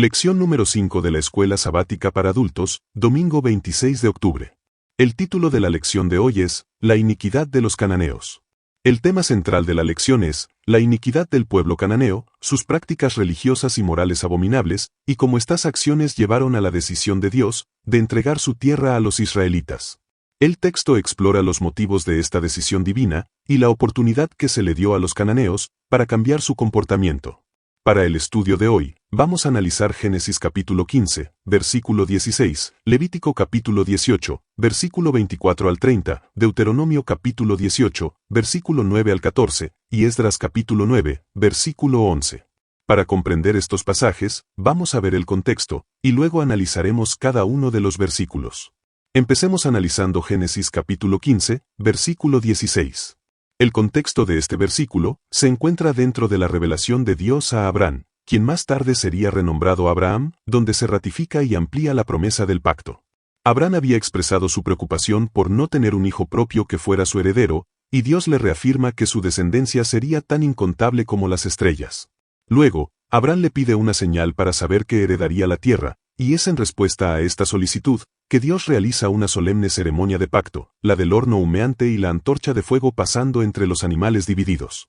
Lección número 5 de la Escuela Sabática para Adultos, domingo 26 de octubre. El título de la lección de hoy es, La iniquidad de los cananeos. El tema central de la lección es, la iniquidad del pueblo cananeo, sus prácticas religiosas y morales abominables, y cómo estas acciones llevaron a la decisión de Dios, de entregar su tierra a los israelitas. El texto explora los motivos de esta decisión divina, y la oportunidad que se le dio a los cananeos, para cambiar su comportamiento. Para el estudio de hoy, vamos a analizar Génesis capítulo 15, versículo 16, Levítico capítulo 18, versículo 24 al 30, Deuteronomio capítulo 18, versículo 9 al 14, y Esdras capítulo 9, versículo 11. Para comprender estos pasajes, vamos a ver el contexto, y luego analizaremos cada uno de los versículos. Empecemos analizando Génesis capítulo 15, versículo 16. El contexto de este versículo se encuentra dentro de la revelación de Dios a Abraham, quien más tarde sería renombrado Abraham, donde se ratifica y amplía la promesa del pacto. Abraham había expresado su preocupación por no tener un hijo propio que fuera su heredero, y Dios le reafirma que su descendencia sería tan incontable como las estrellas. Luego, Abraham le pide una señal para saber que heredaría la tierra, y es en respuesta a esta solicitud que Dios realiza una solemne ceremonia de pacto, la del horno humeante y la antorcha de fuego pasando entre los animales divididos.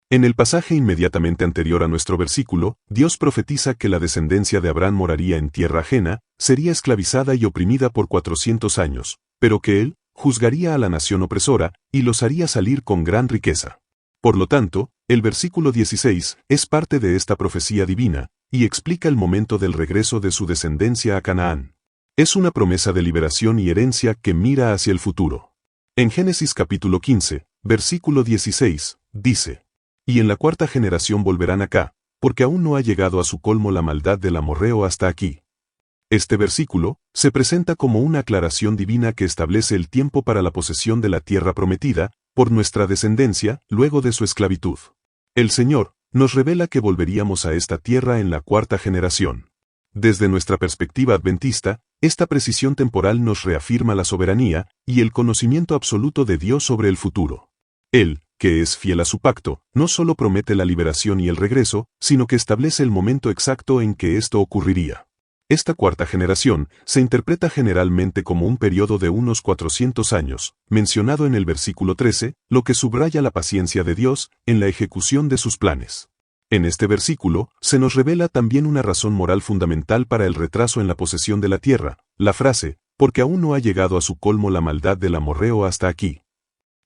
En el pasaje inmediatamente anterior a nuestro versículo, Dios profetiza que la descendencia de Abraham moraría en tierra ajena, sería esclavizada y oprimida por 400 años, pero que él juzgaría a la nación opresora y los haría salir con gran riqueza. Por lo tanto, el versículo 16 es parte de esta profecía divina, y explica el momento del regreso de su descendencia a Canaán. Es una promesa de liberación y herencia que mira hacia el futuro. En Génesis capítulo 15, versículo 16, dice, «Y en la cuarta generación volverán acá, porque aún no ha llegado a su colmo la maldad del amorreo hasta aquí». Este versículo se presenta como una aclaración divina que establece el tiempo para la posesión de la tierra prometida, por nuestra descendencia, luego de su esclavitud. El Señor nos revela que volveríamos a esta tierra en la cuarta generación. Desde nuestra perspectiva adventista, esta precisión temporal nos reafirma la soberanía y el conocimiento absoluto de Dios sobre el futuro. Él, que es fiel a su pacto, no solo promete la liberación y el regreso, sino que establece el momento exacto en que esto ocurriría. Esta cuarta generación se interpreta generalmente como un periodo de unos 400 años, mencionado en el versículo 13, lo que subraya la paciencia de Dios en la ejecución de sus planes. En este versículo, se nos revela también una razón moral fundamental para el retraso en la posesión de la tierra, la frase, porque aún no ha llegado a su colmo la maldad del amorreo hasta aquí.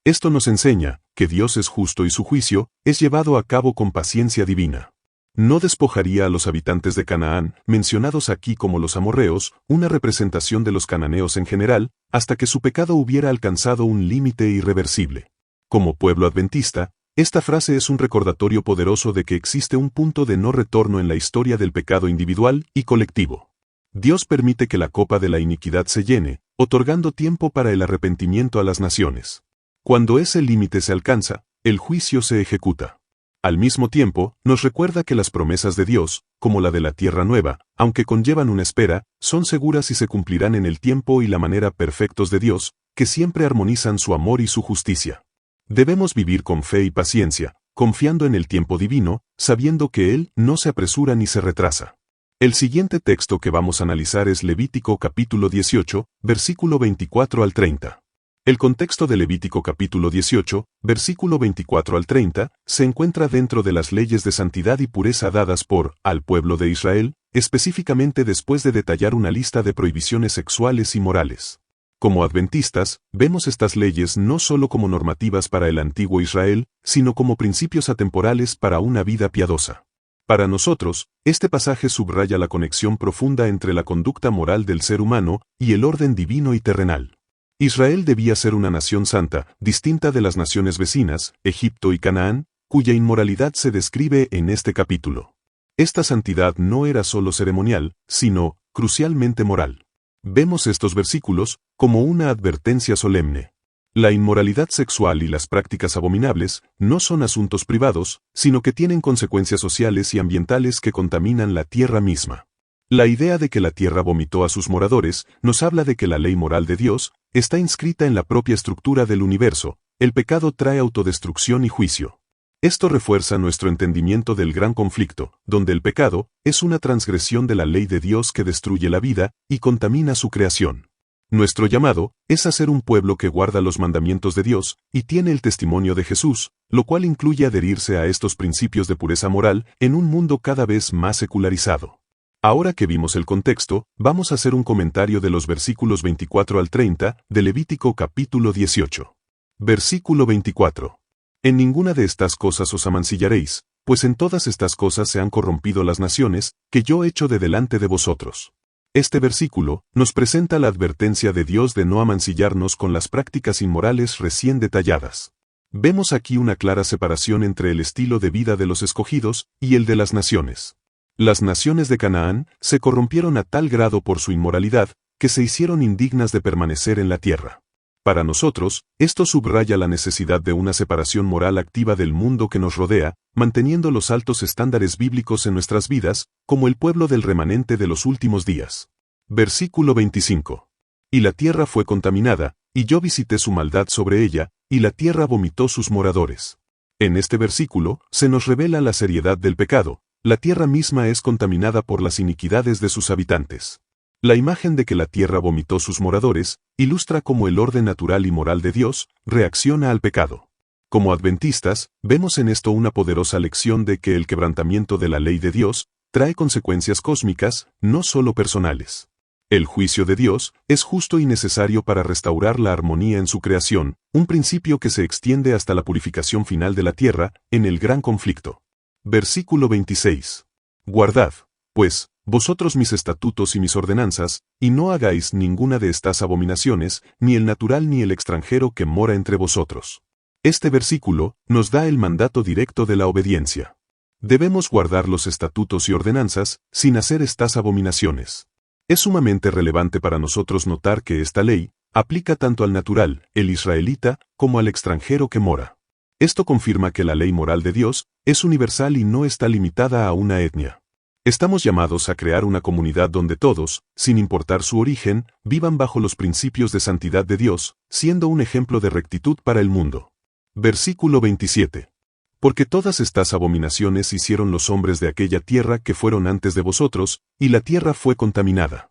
Esto nos enseña que Dios es justo y su juicio es llevado a cabo con paciencia divina. No despojaría a los habitantes de Canaán, mencionados aquí como los amorreos, una representación de los cananeos en general, hasta que su pecado hubiera alcanzado un límite irreversible. Como pueblo adventista, esta frase es un recordatorio poderoso de que existe un punto de no retorno en la historia del pecado individual y colectivo. Dios permite que la copa de la iniquidad se llene, otorgando tiempo para el arrepentimiento a las naciones. Cuando ese límite se alcanza, el juicio se ejecuta. Al mismo tiempo, nos recuerda que las promesas de Dios, como la de la tierra nueva, aunque conllevan una espera, son seguras y se cumplirán en el tiempo y la manera perfectos de Dios, que siempre armonizan su amor y su justicia. Debemos vivir con fe y paciencia, confiando en el tiempo divino, sabiendo que Él no se apresura ni se retrasa. El siguiente texto que vamos a analizar es Levítico capítulo 18, versículo 24 al 30. El contexto de Levítico capítulo 18, versículo 24 al 30, se encuentra dentro de las leyes de santidad y pureza dadas al pueblo de Israel, específicamente después de detallar una lista de prohibiciones sexuales y morales. Como adventistas, vemos estas leyes no solo como normativas para el antiguo Israel, sino como principios atemporales para una vida piadosa. Para nosotros, este pasaje subraya la conexión profunda entre la conducta moral del ser humano y el orden divino y terrenal. Israel debía ser una nación santa, distinta de las naciones vecinas, Egipto y Canaán, cuya inmoralidad se describe en este capítulo. Esta santidad no era solo ceremonial, sino, crucialmente moral. Vemos estos versículos como una advertencia solemne. La inmoralidad sexual y las prácticas abominables no son asuntos privados, sino que tienen consecuencias sociales y ambientales que contaminan la tierra misma. La idea de que la tierra vomitó a sus moradores nos habla de que la ley moral de Dios está inscrita en la propia estructura del universo. El pecado trae autodestrucción y juicio. Esto refuerza nuestro entendimiento del gran conflicto, donde el pecado es una transgresión de la ley de Dios que destruye la vida y contamina su creación. Nuestro llamado es a ser un pueblo que guarda los mandamientos de Dios y tiene el testimonio de Jesús, lo cual incluye adherirse a estos principios de pureza moral en un mundo cada vez más secularizado. Ahora que vimos el contexto, vamos a hacer un comentario de los versículos 24 al 30 de Levítico capítulo 18. Versículo 24. En ninguna de estas cosas os amancillaréis, pues en todas estas cosas se han corrompido las naciones, que yo echo de delante de vosotros. Este versículo nos presenta la advertencia de Dios de no amancillarnos con las prácticas inmorales recién detalladas. Vemos aquí una clara separación entre el estilo de vida de los escogidos y el de las naciones. Las naciones de Canaán se corrompieron a tal grado por su inmoralidad, que se hicieron indignas de permanecer en la tierra. Para nosotros, esto subraya la necesidad de una separación moral activa del mundo que nos rodea, manteniendo los altos estándares bíblicos en nuestras vidas, como el pueblo del remanente de los últimos días. Versículo 25. Y la tierra fue contaminada, y yo visité su maldad sobre ella, y la tierra vomitó sus moradores. En este versículo, se nos revela la seriedad del pecado. La tierra misma es contaminada por las iniquidades de sus habitantes. La imagen de que la tierra vomitó sus moradores, ilustra cómo el orden natural y moral de Dios reacciona al pecado. Como adventistas, vemos en esto una poderosa lección de que el quebrantamiento de la ley de Dios trae consecuencias cósmicas, no solo personales. El juicio de Dios es justo y necesario para restaurar la armonía en su creación, un principio que se extiende hasta la purificación final de la tierra, en el gran conflicto. Versículo 26. Guardad, pues, vosotros mis estatutos y mis ordenanzas, y no hagáis ninguna de estas abominaciones, ni el natural ni el extranjero que mora entre vosotros. Este versículo nos da el mandato directo de la obediencia. Debemos guardar los estatutos y ordenanzas, sin hacer estas abominaciones. Es sumamente relevante para nosotros notar que esta ley aplica tanto al natural, el israelita, como al extranjero que mora. Esto confirma que la ley moral de Dios es universal y no está limitada a una etnia. Estamos llamados a crear una comunidad donde todos, sin importar su origen, vivan bajo los principios de santidad de Dios, siendo un ejemplo de rectitud para el mundo. Versículo 27. Porque todas estas abominaciones hicieron los hombres de aquella tierra que fueron antes de vosotros, y la tierra fue contaminada.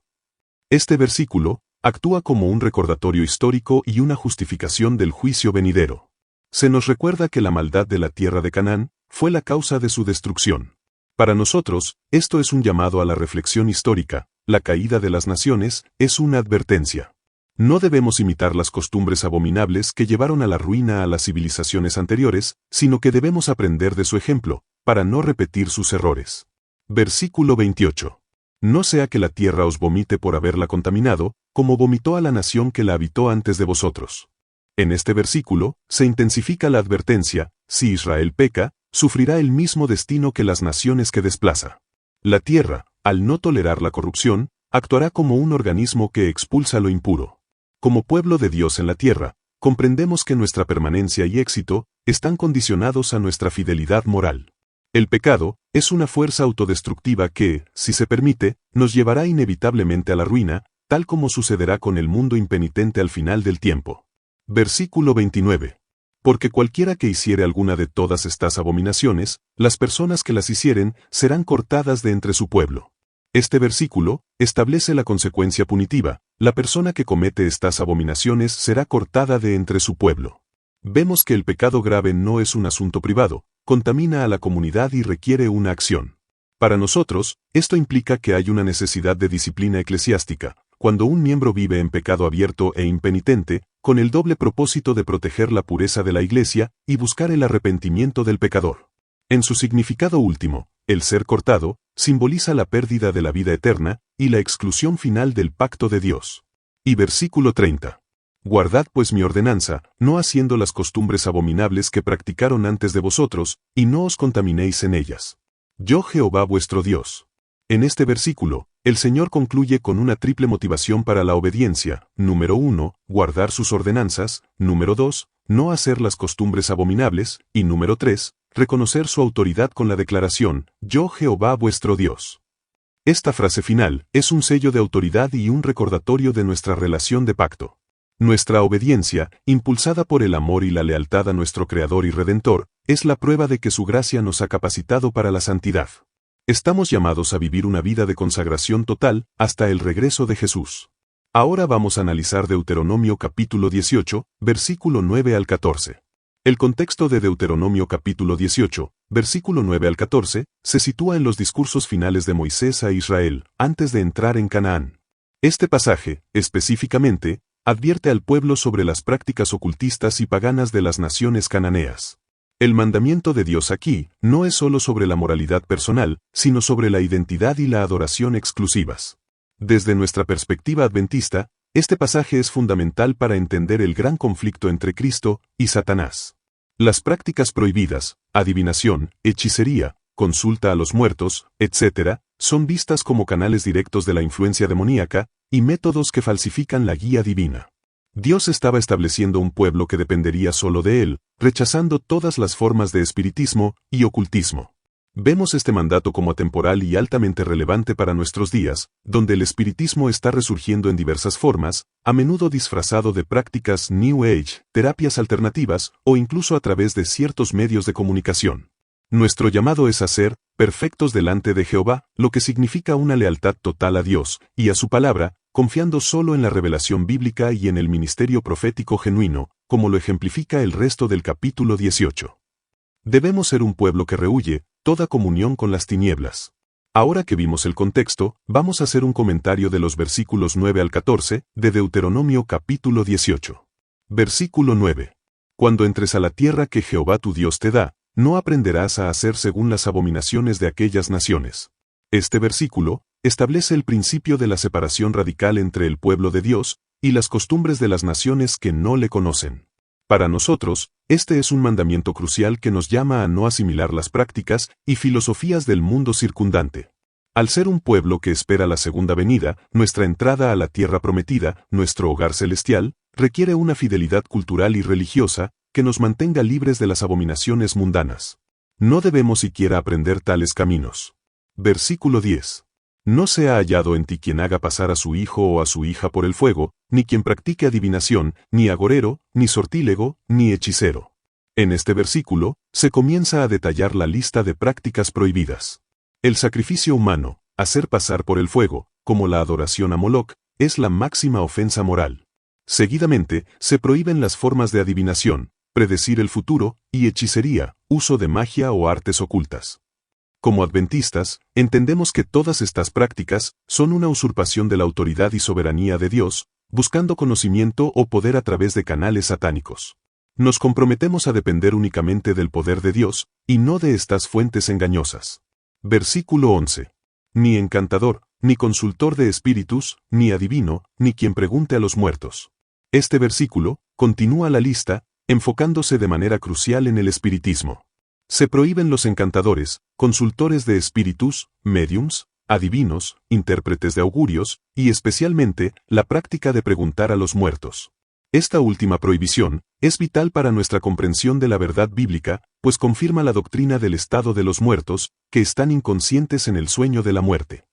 Este versículo actúa como un recordatorio histórico y una justificación del juicio venidero. Se nos recuerda que la maldad de la tierra de Canaán fue la causa de su destrucción. Para nosotros, esto es un llamado a la reflexión histórica. La caída de las naciones es una advertencia. No debemos imitar las costumbres abominables que llevaron a la ruina a las civilizaciones anteriores, sino que debemos aprender de su ejemplo, para no repetir sus errores. Versículo 28. No sea que la tierra os vomite por haberla contaminado, como vomitó a la nación que la habitó antes de vosotros. En este versículo, se intensifica la advertencia: si Israel peca, sufrirá el mismo destino que las naciones que desplaza. La tierra, al no tolerar la corrupción, actuará como un organismo que expulsa lo impuro. Como pueblo de Dios en la tierra, comprendemos que nuestra permanencia y éxito están condicionados a nuestra fidelidad moral. El pecado es una fuerza autodestructiva que, si se permite, nos llevará inevitablemente a la ruina, tal como sucederá con el mundo impenitente al final del tiempo. Versículo 29. Porque cualquiera que hiciere alguna de todas estas abominaciones, las personas que las hicieren serán cortadas de entre su pueblo. Este versículo establece la consecuencia punitiva: la persona que comete estas abominaciones será cortada de entre su pueblo. Vemos que el pecado grave no es un asunto privado, contamina a la comunidad y requiere una acción. Para nosotros, esto implica que hay una necesidad de disciplina eclesiástica, cuando un miembro vive en pecado abierto e impenitente, con el doble propósito de proteger la pureza de la Iglesia y buscar el arrepentimiento del pecador. En su significado último, el ser cortado simboliza la pérdida de la vida eterna y la exclusión final del pacto de Dios. Y versículo 30. Guardad pues mi ordenanza, no haciendo las costumbres abominables que practicaron antes de vosotros, y no os contaminéis en ellas. Yo Jehová vuestro Dios. En este versículo, el Señor concluye con una triple motivación para la obediencia. Número 1, guardar sus ordenanzas. Número 2, no hacer las costumbres abominables. Y número 3, reconocer su autoridad con la declaración: Yo Jehová vuestro Dios. Esta frase final es un sello de autoridad y un recordatorio de nuestra relación de pacto. Nuestra obediencia, impulsada por el amor y la lealtad a nuestro Creador y Redentor, es la prueba de que su gracia nos ha capacitado para la santidad. Estamos llamados a vivir una vida de consagración total hasta el regreso de Jesús. Ahora vamos a analizar Deuteronomio capítulo 18, versículo 9 al 14. El contexto de Deuteronomio capítulo 18, versículo 9 al 14, se sitúa en los discursos finales de Moisés a Israel, antes de entrar en Canaán. Este pasaje, específicamente, advierte al pueblo sobre las prácticas ocultistas y paganas de las naciones cananeas. El mandamiento de Dios aquí no es solo sobre la moralidad personal, sino sobre la identidad y la adoración exclusivas. Desde nuestra perspectiva adventista, este pasaje es fundamental para entender el gran conflicto entre Cristo y Satanás. Las prácticas prohibidas, adivinación, hechicería, consulta a los muertos, etc., son vistas como canales directos de la influencia demoníaca y métodos que falsifican la guía divina. Dios estaba estableciendo un pueblo que dependería solo de él, rechazando todas las formas de espiritismo y ocultismo. Vemos este mandato como atemporal y altamente relevante para nuestros días, donde el espiritismo está resurgiendo en diversas formas, a menudo disfrazado de prácticas New Age, terapias alternativas o incluso a través de ciertos medios de comunicación. Nuestro llamado es a ser perfectos delante de Jehová, lo que significa una lealtad total a Dios y a su palabra, confiando solo en la revelación bíblica y en el ministerio profético genuino, como lo ejemplifica el resto del capítulo 18. Debemos ser un pueblo que rehúye toda comunión con las tinieblas. Ahora que vimos el contexto, vamos a hacer un comentario de los versículos 9 al 14 de Deuteronomio capítulo 18. Versículo 9. Cuando entres a la tierra que Jehová tu Dios te da, no aprenderás a hacer según las abominaciones de aquellas naciones. Este versículo establece el principio de la separación radical entre el pueblo de Dios y las costumbres de las naciones que no le conocen. Para nosotros, este es un mandamiento crucial que nos llama a no asimilar las prácticas y filosofías del mundo circundante. Al ser un pueblo que espera la segunda venida, nuestra entrada a la tierra prometida, nuestro hogar celestial, requiere una fidelidad cultural y religiosa que nos mantenga libres de las abominaciones mundanas. No debemos siquiera aprender tales caminos. Versículo 10. No sea hallado en ti quien haga pasar a su hijo o a su hija por el fuego, ni quien practique adivinación, ni agorero, ni sortílego, ni hechicero. En este versículo, se comienza a detallar la lista de prácticas prohibidas. El sacrificio humano, hacer pasar por el fuego, como la adoración a Moloc, es la máxima ofensa moral. Seguidamente, se prohíben las formas de adivinación, predecir el futuro, y hechicería, uso de magia o artes ocultas. Como adventistas, entendemos que todas estas prácticas son una usurpación de la autoridad y soberanía de Dios, buscando conocimiento o poder a través de canales satánicos. Nos comprometemos a depender únicamente del poder de Dios, y no de estas fuentes engañosas. Versículo 11. Ni encantador, ni consultor de espíritus, ni adivino, ni quien pregunte a los muertos. Este versículo continúa la lista, enfocándose de manera crucial en el espiritismo. Se prohíben los encantadores, consultores de espíritus, médiums, adivinos, intérpretes de augurios, y especialmente, la práctica de preguntar a los muertos. Esta última prohibición es vital para nuestra comprensión de la verdad bíblica, pues confirma la doctrina del estado de los muertos, que están inconscientes en el sueño de la muerte.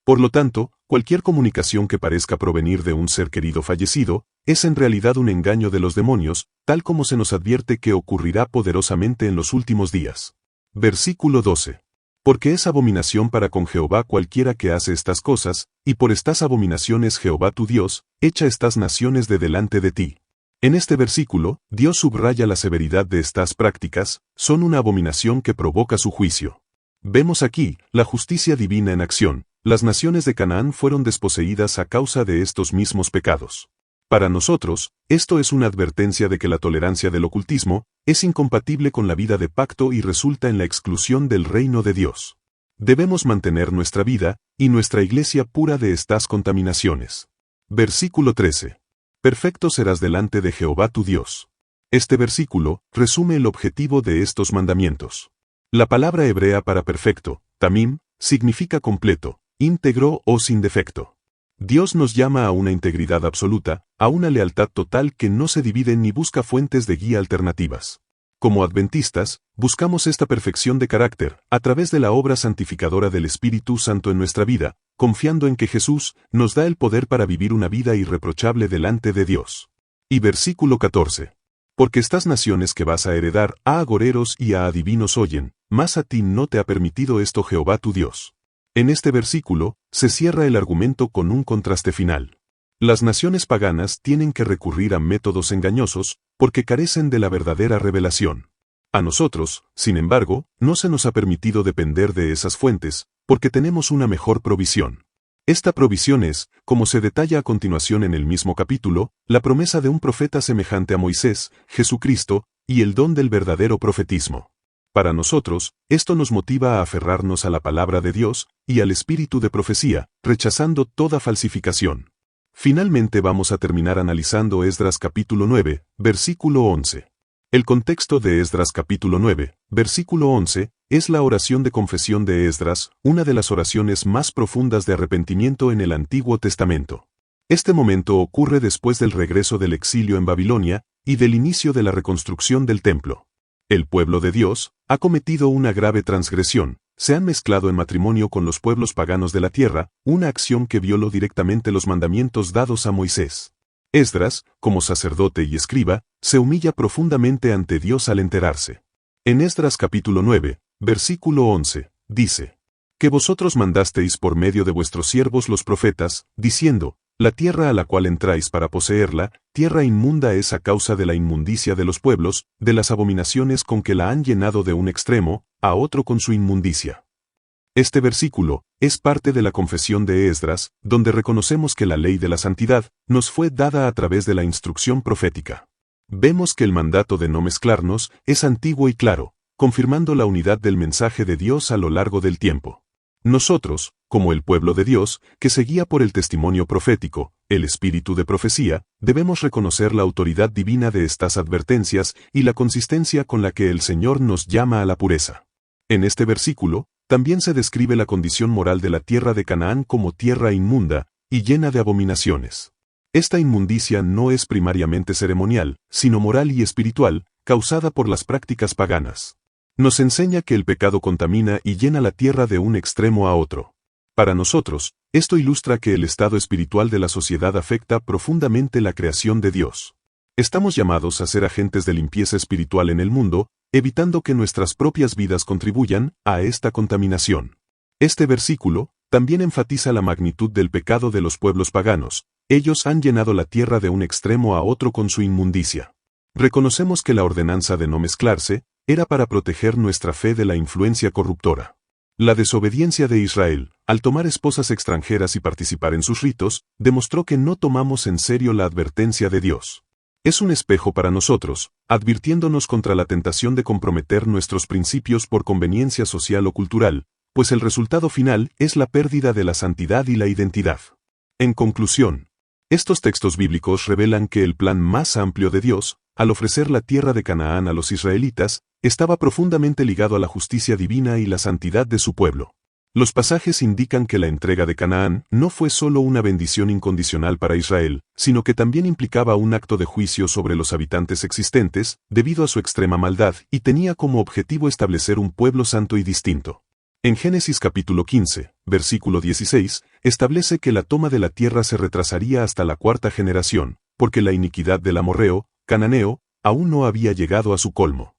Por lo tanto, cualquier comunicación que parezca provenir de un ser querido fallecido, es en realidad un engaño de los demonios, tal como se nos advierte que ocurrirá poderosamente en los últimos días. Versículo 12. Porque es abominación para con Jehová cualquiera que hace estas cosas, y por estas abominaciones Jehová tu Dios, echa estas naciones de delante de ti. En este versículo, Dios subraya la severidad de estas prácticas, son una abominación que provoca su juicio. Vemos aquí la justicia divina en acción. Las naciones de Canaán fueron desposeídas a causa de estos mismos pecados. Para nosotros, esto es una advertencia de que la tolerancia del ocultismo es incompatible con la vida de pacto y resulta en la exclusión del reino de Dios. Debemos mantener nuestra vida y nuestra iglesia pura de estas contaminaciones. Versículo 13. Perfecto serás delante de Jehová tu Dios. Este versículo resume el objetivo de estos mandamientos. La palabra hebrea para perfecto, tamim, significa completo, íntegro o sin defecto. Dios nos llama a una integridad absoluta, a una lealtad total que no se divide ni busca fuentes de guía alternativas. Como adventistas, buscamos esta perfección de carácter a través de la obra santificadora del Espíritu Santo en nuestra vida, confiando en que Jesús nos da el poder para vivir una vida irreprochable delante de Dios. Y versículo 14. Porque estas naciones que vas a heredar a agoreros y a adivinos oyen, mas a ti no te ha permitido esto Jehová tu Dios. En este versículo, se cierra el argumento con un contraste final. Las naciones paganas tienen que recurrir a métodos engañosos, porque carecen de la verdadera revelación. A nosotros, sin embargo, no se nos ha permitido depender de esas fuentes, porque tenemos una mejor provisión. Esta provisión es, como se detalla a continuación en el mismo capítulo, la promesa de un profeta semejante a Moisés, Jesucristo, y el don del verdadero profetismo. Para nosotros, esto nos motiva a aferrarnos a la palabra de Dios y al espíritu de profecía, rechazando toda falsificación. Finalmente vamos a terminar analizando Esdras capítulo 9, versículo 11. El contexto de Esdras capítulo 9, versículo 11, es la oración de confesión de Esdras, una de las oraciones más profundas de arrepentimiento en el Antiguo Testamento. Este momento ocurre después del regreso del exilio en Babilonia y del inicio de la reconstrucción del templo. El pueblo de Dios ha cometido una grave transgresión, se han mezclado en matrimonio con los pueblos paganos de la tierra, una acción que violó directamente los mandamientos dados a Moisés. Esdras, como sacerdote y escriba, se humilla profundamente ante Dios al enterarse. En Esdras capítulo 9, versículo 11, dice: Que vosotros mandasteis por medio de vuestros siervos los profetas, diciendo: La tierra a la cual entráis para poseerla, tierra inmunda es a causa de la inmundicia de los pueblos, de las abominaciones con que la han llenado de un extremo a otro con su inmundicia. Este versículo es parte de la confesión de Esdras, donde reconocemos que la ley de la santidad nos fue dada a través de la instrucción profética. Vemos que el mandato de no mezclarnos es antiguo y claro, confirmando la unidad del mensaje de Dios a lo largo del tiempo. Nosotros, como el pueblo de Dios, que se guía por el testimonio profético, el espíritu de profecía, debemos reconocer la autoridad divina de estas advertencias y la consistencia con la que el Señor nos llama a la pureza. En este versículo, también se describe la condición moral de la tierra de Canaán como tierra inmunda y llena de abominaciones. Esta inmundicia no es primariamente ceremonial, sino moral y espiritual, causada por las prácticas paganas. Nos enseña que el pecado contamina y llena la tierra de un extremo a otro. Para nosotros, esto ilustra que el estado espiritual de la sociedad afecta profundamente la creación de Dios. Estamos llamados a ser agentes de limpieza espiritual en el mundo, evitando que nuestras propias vidas contribuyan a esta contaminación. Este versículo también enfatiza la magnitud del pecado de los pueblos paganos. Ellos han llenado la tierra de un extremo a otro con su inmundicia. Reconocemos que la ordenanza de no mezclarse era para proteger nuestra fe de la influencia corruptora. La desobediencia de Israel, al tomar esposas extranjeras y participar en sus ritos, demostró que no tomamos en serio la advertencia de Dios. Es un espejo para nosotros, advirtiéndonos contra la tentación de comprometer nuestros principios por conveniencia social o cultural, pues el resultado final es la pérdida de la santidad y la identidad. En conclusión, estos textos bíblicos revelan que el plan más amplio de Dios, al ofrecer la tierra de Canaán a los israelitas, estaba profundamente ligado a la justicia divina y la santidad de su pueblo. Los pasajes indican que la entrega de Canaán no fue solo una bendición incondicional para Israel, sino que también implicaba un acto de juicio sobre los habitantes existentes, debido a su extrema maldad, y tenía como objetivo establecer un pueblo santo y distinto. En Génesis capítulo 15, versículo 16, establece que la toma de la tierra se retrasaría hasta la cuarta generación, porque la iniquidad del amorreo, cananeo, aún no había llegado a su colmo.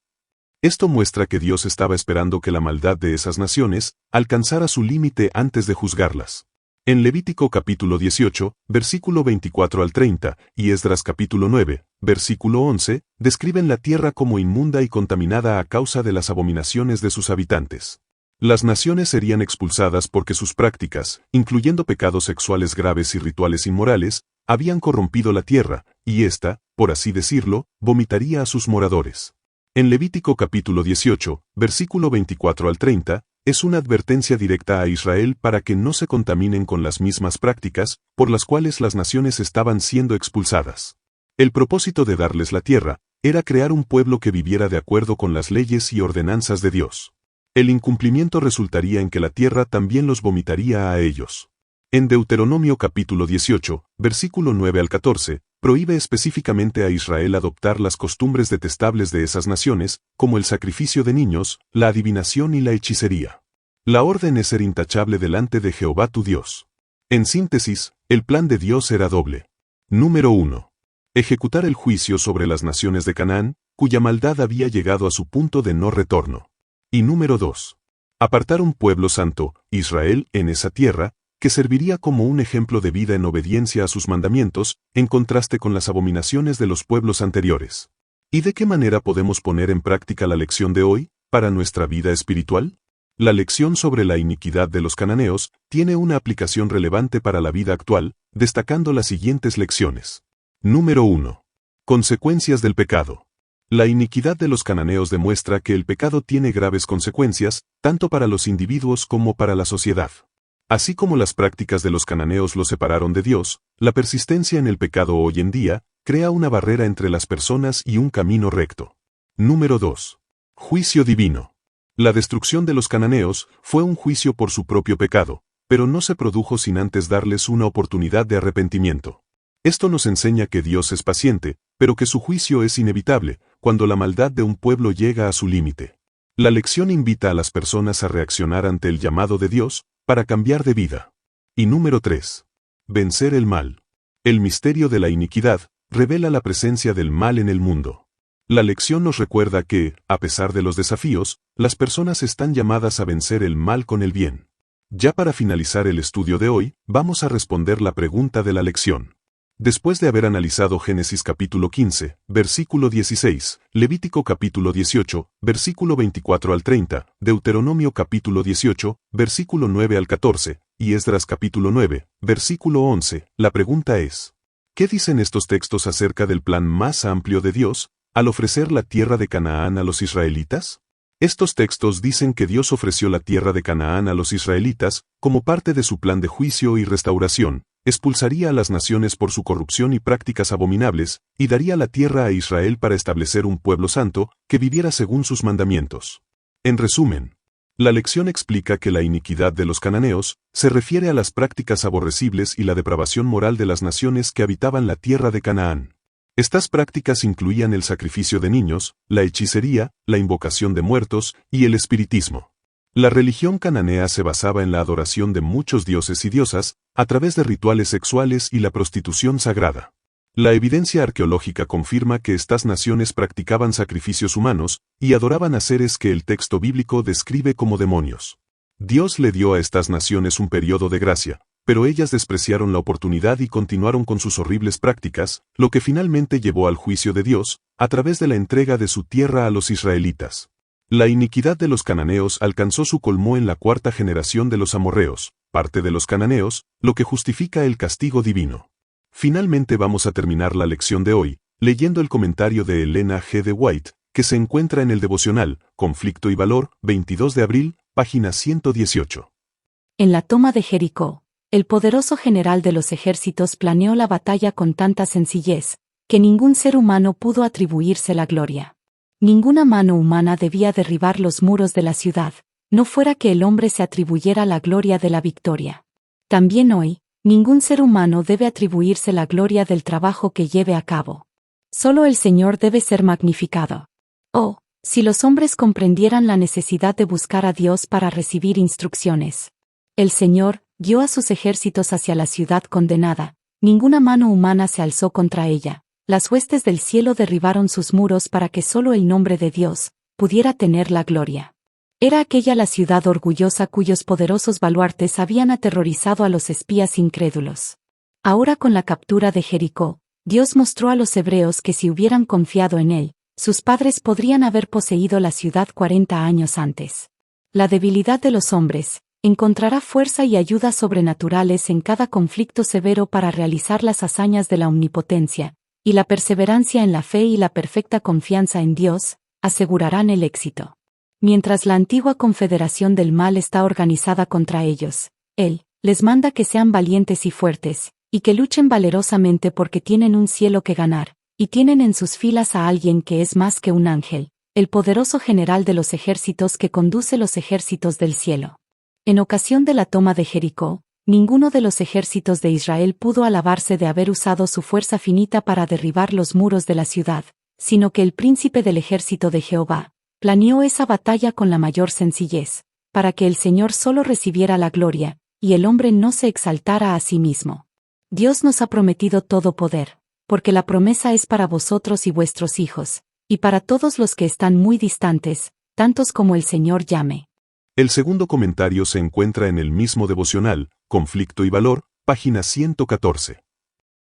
Esto muestra que Dios estaba esperando que la maldad de esas naciones alcanzara su límite antes de juzgarlas. En Levítico capítulo 18, versículo 24 al 30, y Esdras capítulo 9, versículo 11, describen la tierra como inmunda y contaminada a causa de las abominaciones de sus habitantes. Las naciones serían expulsadas porque sus prácticas, incluyendo pecados sexuales graves y rituales inmorales, habían corrompido la tierra, y ésta, por así decirlo, vomitaría a sus moradores. En Levítico capítulo 18, versículo 24 al 30, es una advertencia directa a Israel para que no se contaminen con las mismas prácticas por las cuales las naciones estaban siendo expulsadas. El propósito de darles la tierra era crear un pueblo que viviera de acuerdo con las leyes y ordenanzas de Dios. El incumplimiento resultaría en que la tierra también los vomitaría a ellos. En Deuteronomio capítulo 18, versículo 9 al 14, prohíbe específicamente a Israel adoptar las costumbres detestables de esas naciones, como el sacrificio de niños, la adivinación y la hechicería. La orden es ser intachable delante de Jehová tu Dios. En síntesis, el plan de Dios era doble. Número 1. Ejecutar el juicio sobre las naciones de Canaán, cuya maldad había llegado a su punto de no retorno. Y número 2. Apartar un pueblo santo, Israel, en esa tierra, que serviría como un ejemplo de vida en obediencia a sus mandamientos, en contraste con las abominaciones de los pueblos anteriores. ¿Y de qué manera podemos poner en práctica la lección de hoy, para nuestra vida espiritual? La lección sobre la iniquidad de los cananeos tiene una aplicación relevante para la vida actual, destacando las siguientes lecciones. Número 1. Consecuencias del pecado. La iniquidad de los cananeos demuestra que el pecado tiene graves consecuencias, tanto para los individuos como para la sociedad. Así como las prácticas de los cananeos los separaron de Dios, la persistencia en el pecado hoy en día crea una barrera entre las personas y un camino recto. Número 2. Juicio divino. La destrucción de los cananeos fue un juicio por su propio pecado, pero no se produjo sin antes darles una oportunidad de arrepentimiento. Esto nos enseña que Dios es paciente, pero que su juicio es inevitable, cuando la maldad de un pueblo llega a su límite. La lección invita a las personas a reaccionar ante el llamado de Dios, para cambiar de vida. Y número 3. Vencer el mal. El misterio de la iniquidad revela la presencia del mal en el mundo. La lección nos recuerda que, a pesar de los desafíos, las personas están llamadas a vencer el mal con el bien. Ya para finalizar el estudio de hoy, vamos a responder la pregunta de la lección. Después de haber analizado Génesis capítulo 15, versículo 16, Levítico capítulo 18, versículo 24 al 30, Deuteronomio capítulo 18, versículo 9 al 14, y Esdras capítulo 9, versículo 11, la pregunta es: ¿qué dicen estos textos acerca del plan más amplio de Dios, al ofrecer la tierra de Canaán a los israelitas? Estos textos dicen que Dios ofreció la tierra de Canaán a los israelitas, como parte de su plan de juicio y restauración, expulsaría a las naciones por su corrupción y prácticas abominables, y daría la tierra a Israel para establecer un pueblo santo, que viviera según sus mandamientos. En resumen, la lección explica que la iniquidad de los cananeos se refiere a las prácticas aborrecibles y la depravación moral de las naciones que habitaban la tierra de Canaán. Estas prácticas incluían el sacrificio de niños, la hechicería, la invocación de muertos y el espiritismo. La religión cananea se basaba en la adoración de muchos dioses y diosas, a través de rituales sexuales y la prostitución sagrada. La evidencia arqueológica confirma que estas naciones practicaban sacrificios humanos y adoraban a seres que el texto bíblico describe como demonios. Dios le dio a estas naciones un periodo de gracia, pero ellas despreciaron la oportunidad y continuaron con sus horribles prácticas, lo que finalmente llevó al juicio de Dios, a través de la entrega de su tierra a los israelitas. La iniquidad de los cananeos alcanzó su colmo en la cuarta generación de los amorreos, parte de los cananeos, lo que justifica el castigo divino. Finalmente vamos a terminar la lección de hoy, leyendo el comentario de Elena G. de White, que se encuentra en el devocional Conflicto y Valor, 22 de abril, página 118. En la toma de Jericó, el poderoso general de los ejércitos planeó la batalla con tanta sencillez, que ningún ser humano pudo atribuirse la gloria. Ninguna mano humana debía derribar los muros de la ciudad, no fuera que el hombre se atribuyera la gloria de la victoria. También hoy, ningún ser humano debe atribuirse la gloria del trabajo que lleve a cabo. Solo el Señor debe ser magnificado. Oh, si los hombres comprendieran la necesidad de buscar a Dios para recibir instrucciones. El Señor guió a sus ejércitos hacia la ciudad condenada, ninguna mano humana se alzó contra ella. Las huestes del cielo derribaron sus muros para que solo el nombre de Dios pudiera tener la gloria. Era aquella la ciudad orgullosa cuyos poderosos baluartes habían aterrorizado a los espías incrédulos. Ahora con la captura de Jericó, Dios mostró a los hebreos que si hubieran confiado en Él, sus padres podrían haber poseído la ciudad 40 años antes. La debilidad de los hombres encontrará fuerza y ayuda sobrenaturales en cada conflicto severo para realizar las hazañas de la omnipotencia, y la perseverancia en la fe y la perfecta confianza en Dios asegurarán el éxito. Mientras la antigua confederación del mal está organizada contra ellos, Él les manda que sean valientes y fuertes, y que luchen valerosamente porque tienen un cielo que ganar, y tienen en sus filas a alguien que es más que un ángel, el poderoso general de los ejércitos que conduce los ejércitos del cielo. En ocasión de la toma de Jericó, ninguno de los ejércitos de Israel pudo alabarse de haber usado su fuerza finita para derribar los muros de la ciudad, sino que el príncipe del ejército de Jehová planeó esa batalla con la mayor sencillez, para que el Señor solo recibiera la gloria, y el hombre no se exaltara a sí mismo. Dios nos ha prometido todo poder. porque la promesa es para vosotros y vuestros hijos, y para todos los que están muy distantes, tantos como el Señor llame. El segundo comentario se encuentra en el mismo devocional, Conflicto y Valor, página 114.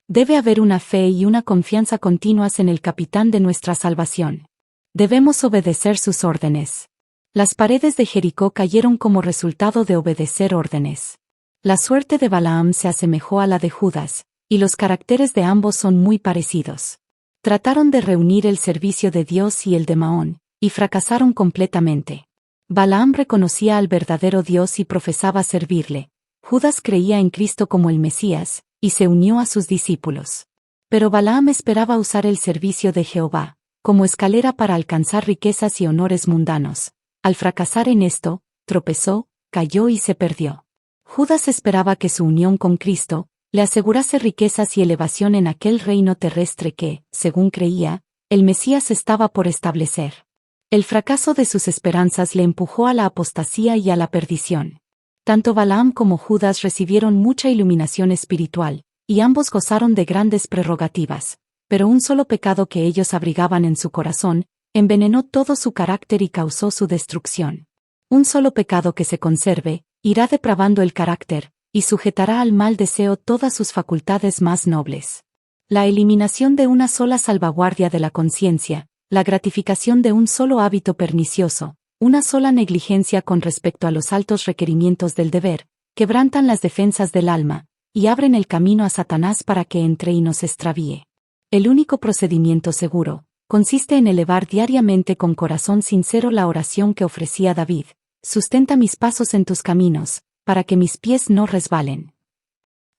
Debe haber una fe y una confianza continuas en el capitán de nuestra salvación. Debemos obedecer sus órdenes. Las paredes de Jericó cayeron como resultado de obedecer órdenes. La suerte de Balaam se asemejó a la de Judas, y los caracteres de ambos son muy parecidos. Trataron de reunir el servicio de Dios y el de Mahón, y fracasaron completamente. Balaam reconocía al verdadero Dios y profesaba servirle. Judas creía en Cristo como el Mesías, y se unió a sus discípulos. Pero Balaam esperaba usar el servicio de Jehová como escalera para alcanzar riquezas y honores mundanos. Al fracasar en esto, tropezó, cayó y se perdió. Judas esperaba que su unión con Cristo le asegurase riquezas y elevación en aquel reino terrestre que, según creía, el Mesías estaba por establecer. El fracaso de sus esperanzas le empujó a la apostasía y a la perdición. Tanto Balaam como Judas recibieron mucha iluminación espiritual, y ambos gozaron de grandes prerrogativas, pero un solo pecado que ellos abrigaban en su corazón, envenenó todo su carácter y causó su destrucción. Un solo pecado que se conserve, irá depravando el carácter, y sujetará al mal deseo todas sus facultades más nobles. La eliminación de una sola salvaguardia de la conciencia, la gratificación de un solo hábito pernicioso, una sola negligencia con respecto a los altos requerimientos del deber, quebrantan las defensas del alma, y abren el camino a Satanás para que entre y nos extravíe. El único procedimiento seguro consiste en elevar diariamente con corazón sincero la oración que ofrecía David: sustenta mis pasos en tus caminos, para que mis pies no resbalen.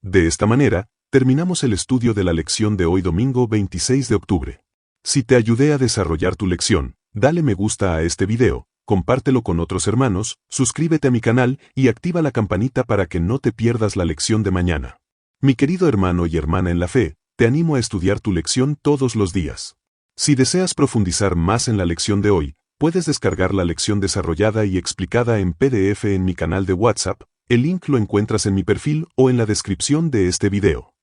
De esta manera, terminamos el estudio de la lección de hoy domingo 26 de octubre. Si te ayudé a desarrollar tu lección, dale me gusta a este video, compártelo con otros hermanos, suscríbete a mi canal y activa la campanita para que no te pierdas la lección de mañana. Mi querido hermano y hermana en la fe, te animo a estudiar tu lección todos los días. Si deseas profundizar más en la lección de hoy, puedes descargar la lección desarrollada y explicada en PDF en mi canal de WhatsApp. El link lo encuentras en mi perfil o en la descripción de este video.